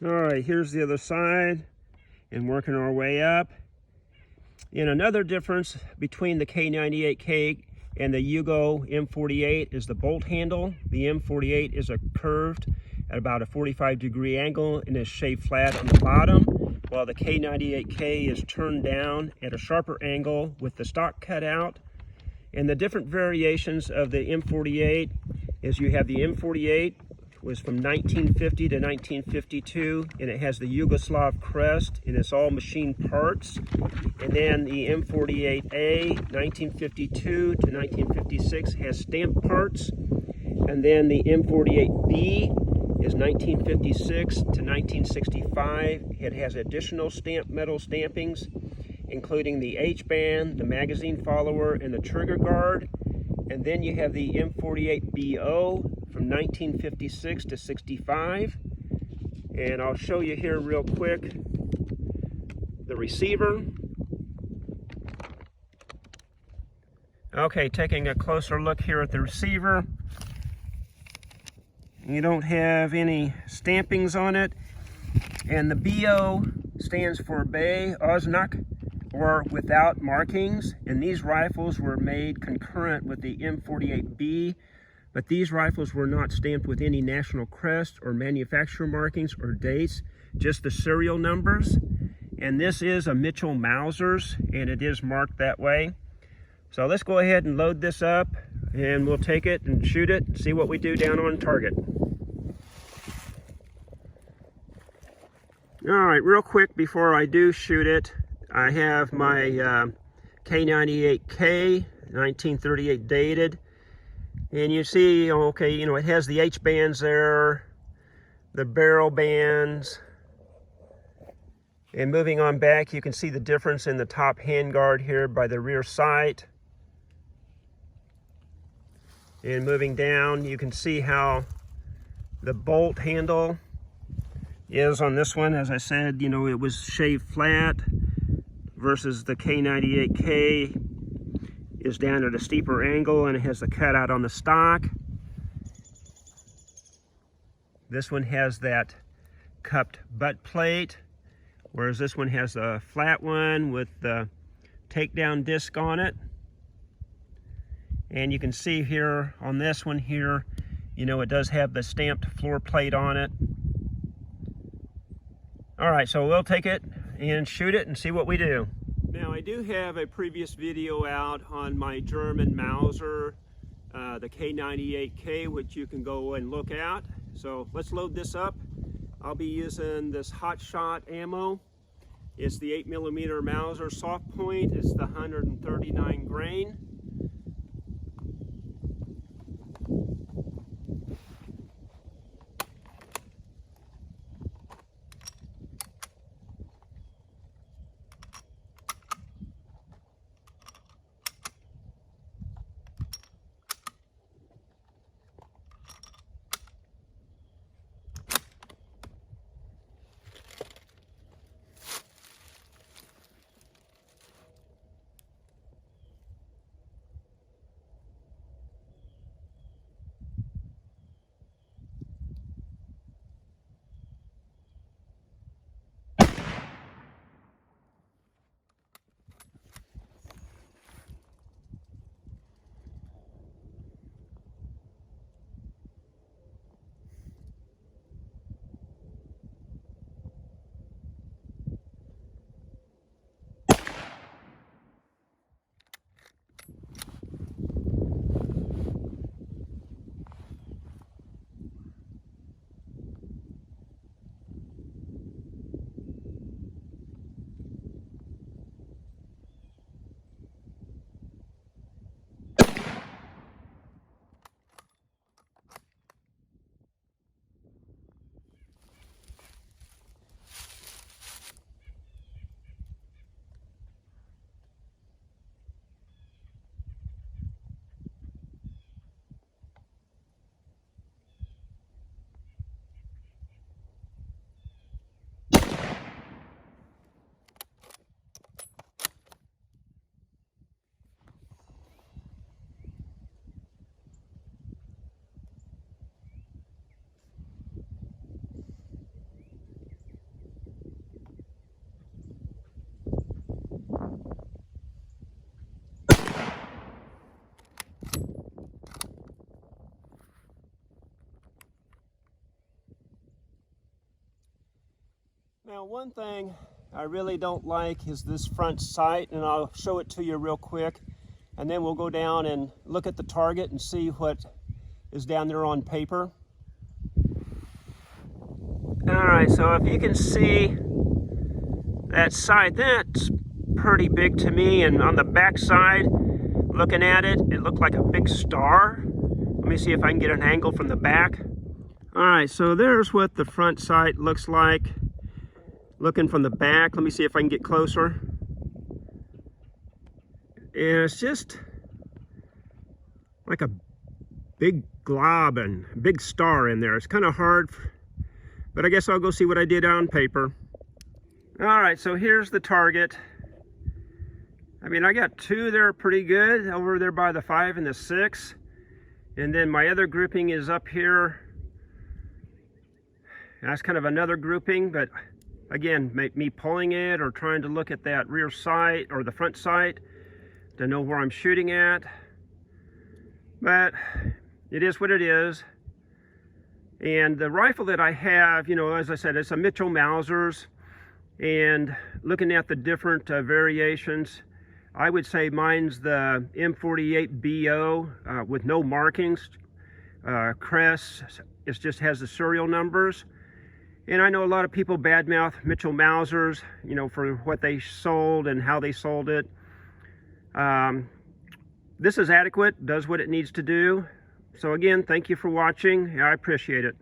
All right, here's the other side and working our way up. And another difference between the K98k and the Yugo M48 is the bolt handle. The M48 is a curved at about a 45-degree angle and is shaved flat on the bottom, while the K98k is turned down at a sharper angle with the stock cut out. And the different variations of the M48 is you have the M48 was from 1950 to 1952, and it has the Yugoslav crest, and it's all machine parts. And then the M48A, 1952 to 1956, has stamp parts. And then the M48B is 1956 to 1965. It has additional metal stampings, including the H-band, the magazine follower, and the trigger guard. And then you have the M48BO from 1956 to 65. And I'll show you here real quick the receiver. Okay, taking a closer look here at the receiver. You don't have any stampings on it. And the BO stands for Bay, Oznake, or without markings. And these rifles were made concurrent with the M48B, but these rifles were not stamped with any national crest or manufacturer markings or dates, just the serial numbers. And this is a Mitchel Mauser's, and it is marked that way. So let's go ahead and load this up, and we'll take it and shoot it and see what we do down on target. All right, real quick before I do shoot it, I have my K98k, 1938 dated. And you see, okay, you know, it has the H bands there, the barrel bands. And moving on back, you can see the difference in the top handguard here by the rear sight. And moving down, you can see how the bolt handle is on this one. As I said, you know, it was shaved flat versus the K98k is down at a steeper angle, and it has the cutout on the stock. This one has that cupped butt plate, whereas this one has a flat one with the takedown disc on it. And you can see here on this one here, you know, it does have the stamped floor plate on it. All right, so we'll take it and shoot it and see what we do. Now, I do have a previous video out on my German Mauser, the K98k, which you can go and look at. So let's load this up. I'll be using this hot shot ammo. It's the 8mm Mauser soft point. It's the 139 grain. Now, one thing I really don't like is this front sight, and I'll show it to you real quick, and then we'll go down and look at the target and see what is down there on paper. All right, so if you can see that sight, that's pretty big to me, and on the back side, looking at it, it looked like a big star. Let me see if I can get an angle from the back. All right, so there's what the front sight looks like. Looking from the back, let me see if I can get closer. And it's just like a big glob and big star in there. It's kind of hard, but I guess I'll go see what I did on paper. All right, so here's the target. I mean, I got two there pretty good, over there by the 5 and the 6. And then my other grouping is up here. That's kind of another grouping, but again, me pulling it or trying to look at that rear sight or the front sight to know where I'm shooting at. But it is what it is. And the rifle that I have, you know, as I said, it's a Mitchel Mauser's. And looking at the different variations, I would say mine's the M48 BO with no markings, crests. It just has the serial numbers. And I know a lot of people badmouth Mitchel Mauser's, you know, for what they sold and how they sold it. This is adequate, does what it needs to do. So again, thank you for watching. I appreciate it.